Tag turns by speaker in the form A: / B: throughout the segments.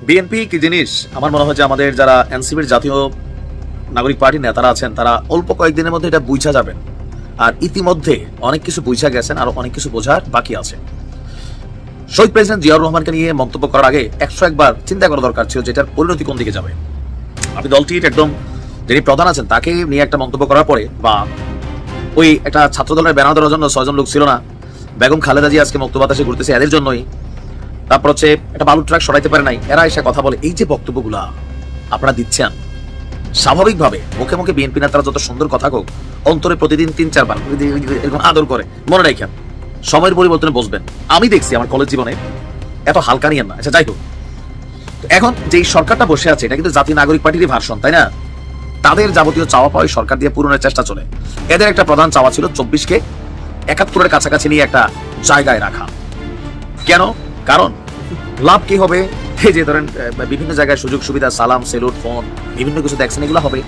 A: BNP কি জিনিস আমার মনে হয় যে আমাদের যারা এনসিপির জাতীয় নাগরিক পার্টির নেতারা আছেন তারা অল্প কয়েকদিনের মধ্যে এটা বুঝা যাবেন। আর ইতিমধ্যে অনেক কিছু বুঝা গেছেন, আরো অনেক কিছু বোঝার বাকি আছে। শহীদ প্রেসিডেন্ট জিয়াউর রহমানকে নিয়ে মন্তব্য করার আগে 101 বার চিন্তা করা দরকার ছিল যেটার পরিণতি কোন দিকে যাবে। আপনি দলটির একদম যিনি প্রধান আছেন তাকে নিয়ে একটা মন্তব্য করার পরে, বা ওই একটা ছাত্র দলের ব্যানার দেওয়ার জন্য 6 জন লোক ছিল না, বেগম খালেদা জিয়া আজকে মুক্ত বাতাসে ঘুরতেছে এদের জন্যই, তারপর হচ্ছে একটা বালু ট্রাক সরাইতে পারে নাই, এরা এসে কথা বলে। এই যে বক্তব্যগুলা আপনারা দিচ্ছেন, স্বাভাবিকভাবে মুখে মুখে বিএনপি নেতারা যত সুন্দর কথা হোক, অন্তরে প্রতিদিন 3-4 বার এরকম আদর করে মনে রাখেন, সময়ের পরিবর্তনে বসবেন। আমি দেখছি আমার কলেজ জীবনে এত হালকা নিয়েন না। আচ্ছা যাই হোক, এখন যে সরকারটা বসে আছে এটা কিন্তু জাতীয় নাগরিক পার্টিরই ভার্সন, তাই না? তাদের যাবতীয় চাওয়া পাওয়া সরকার দিয়ে পূরণের চেষ্টা চলে। এদের একটা প্রধান চাওয়া ছিল 24-কে 71-এর কাছাকাছি নিয়ে একটা জায়গায় রাখা। কেন? কারণ লাভ কি হবে? এই যে ধরেন বিভিন্ন জায়গায় সুযোগ সুবিধা, সালাম, সেলুট, ফোন, বিভিন্ন কিছু দেখছেন, এগুলো হবে।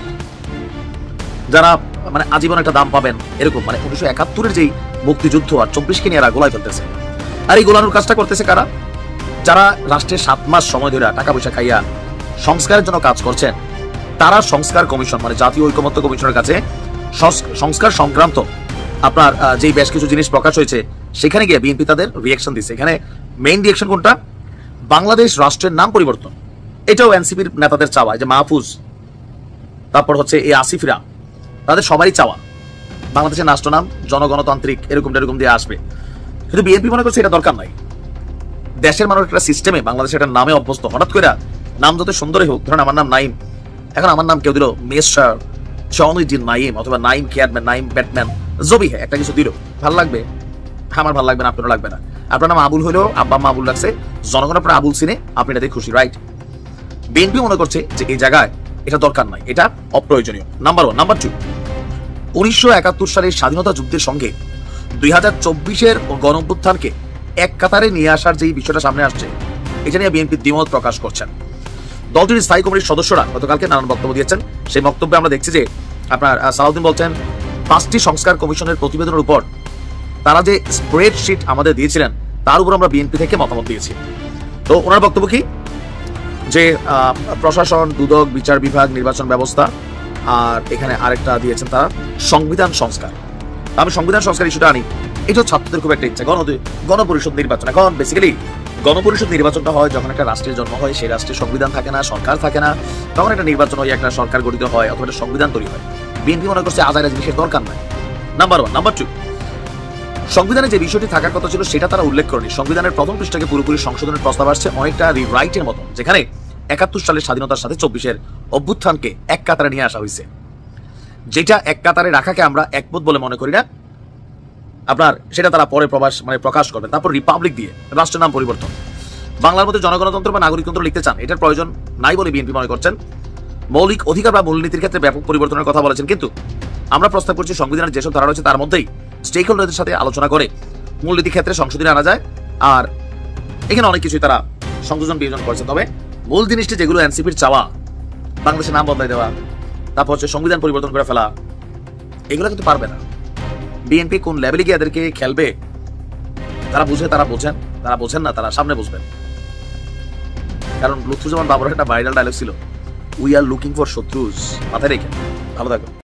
A: যারা মানে আজীবন একটা দাম পাবেন এরকম, মানে 1971-এর যেই মুক্তিযুদ্ধ আর 24-কে নিয়ে এরা গোলায় ফেলতেছে। আর এই গোলানোর কাজটা করতেছে কারা? যারা রাষ্ট্রের 7 মাস সময় ধরে টাকা পয়সা খাইয়া সংস্কারের জন্য কাজ করছেন, তারা সংস্কার কমিশন মানে জাতীয় ঐকমত্য কমিশনের কাছে সংস্কার সংক্রান্ত আপনার যেই বেশ কিছু জিনিস প্রকাশ হয়েছে সেখানে গিয়ে বিএনপি তাদের রিয়াকশন দিচ্ছে। এখানে মেইন রিয়াকশন কোনটা? বাংলাদেশ রাষ্ট্রের নাম পরিবর্তন। এটাও এনসিপির নেতাদের চাওয়া, যে মাহফুজ, তারপর হচ্ছে এই আসিফরা, তাদের সবারই চাওয়া বাংলাদেশের রাষ্ট্র নাম জনগণতান্ত্রিক এরকম দিয়ে আসবে। কিন্তু বিএনপি মনে করছে এটা দরকার নাই। দেশের মানুষ একটা সিস্টেমে বাংলাদেশের একটা নামে অভ্যস্ত। হঠাৎ করে নাম যত সুন্দরই হোক, ধরেন আমার নাম নাইম, এখন আমার নাম কেউ দিল মেসার জনউদ্দিন নাইম অথবা নাইম কেয়ারম্যান, নাইম ব্যাটম্যান, জবি হ্যাঁ একটা কিছু দিল, ভালো লাগবে? আমার ভালো লাগবে না, আপনারও লাগবে না। আপনার নাম আবুল হলেও আব্বা আম্মা আবুল লাগছে, জনগণ আপনার আবুল চিনে, আপনি এটাতে খুশি, রাইট? বিএনপি মনে করছে যে এই জায়গায় এটা দরকার নাই, এটা অপ্রয়োজনীয়। নাম্বার 1। নাম্বার 2, 1971 সালের স্বাধীনতা যুদ্ধের সঙ্গে 2024-এর গণঅভ্যুত্থানকে এক কাতারে নিয়ে আসার যে বিষয়টা সামনে আসছে, এটা নিয়ে বিএনপি দ্বিমত প্রকাশ করছেন। দলটির স্থায়ী কমিটির সদস্যরা গতকালকে নানান বক্তব্য দিয়েছেন। সেই বক্তব্যে আমরা দেখছি যে আপনার সালাউদ্দিন বলছেন 5টি সংস্কার কমিশনের প্রতিবেদনের উপর তারা যে স্প্রেডশিট আমাদের দিয়েছিলেন তার উপর আমরা বিএনপি থেকে মতামত দিয়েছি। তো ওনার বক্তব্য কি? যে প্রশাসন, দুদক, বিচার বিভাগ, নির্বাচন ব্যবস্থা, আর এখানে আরেকটা দিয়েছেন তারা সংবিধান সংস্কার। আমি সংবিধান সংস্কার ইস্যুটা আনি, এটাও ছাত্রদের খুব একটা ইচ্ছা। গণপরিষদ নির্বাচন, এখন বেসিক্যালি গণপরিষদ নির্বাচনটা হয় যখন একটা রাষ্ট্রের জন্ম হয়, সেই রাষ্ট্রের সংবিধান থাকে না, সরকার থাকে না, তখন একটা নির্বাচন হয়, একটা সরকার গঠিত হয় অথবা একটা সংবিধান তৈরি হয়। বিএনপি মনে করছে আজাইরা জিনিসের দরকার নাই। নাম্বার 1। নাম্বার 2, সংবিধানে যে বিষয়টি থাকার কথা ছিল সেটা তারা উল্লেখ করেনি। সংবিধানের প্রথম পৃষ্ঠাকে পুরোপুরি সংশোধনের প্রস্তাব আসছে, অনেকটা রিরাইটের মতো, যেখানে 71 সালের স্বাধীনতার সাথে 24-এর অভ্যুত্থানকে এক কাতারে নিয়ে আসা হয়েছে। যেটা এক কাতারে রাখাকে আমরা একমত বলে মনে করি না আপনার, সেটা তারা পরে প্রকাশ করবে। তারপর রিপাবলিক দিয়ে রাষ্ট্রের নাম পরিবর্তন। বাংলার মধ্যে জনগণতন্ত্র বা নাগরিকতন্ত্র লিখতে চান, এটার প্রয়োজন নাই বলে বিএনপি মনে করছেন। মৌলিক অধিকার বা মূলনীতির ক্ষেত্রে ব্যাপক পরিবর্তনের কথা বলেছেন, কিন্তু আমরা প্রস্তাব করছি সংবিধানের যেসব ধারা রয়েছে তার মধ্যেই স্টেক হোল্ডারদের সাথে আলোচনা করে মূলনীতি ক্ষেত্রে সংশোধনী আনা যায়। আর এখানে অনেক কিছুই তারা সংযোজন বিয়োজন করেছে। তবে মূল জিনিসটি যেগুলো এনসিপির চাওয়া, বাংলাদেশের নাম বদলাই দেওয়া, তারপর হচ্ছে সংবিধান পরিবর্তন করে ফেলা, এগুলো কিন্তু পারবে না। বিএনপি কোন লেভেলে গিয়ে এদেরকে খেলবে তারা বুঝে, তারা বোঝেন, তারা বোঝেন না, তারা সামনে বুঝবেন। কারণ লুৎফুজ্জামান বাবরের একটা ভাইরাল ডায়লগ ছিল, উই আর লুকিং ফর শত্রুস। মাথায় রেখে ভালো থাকো।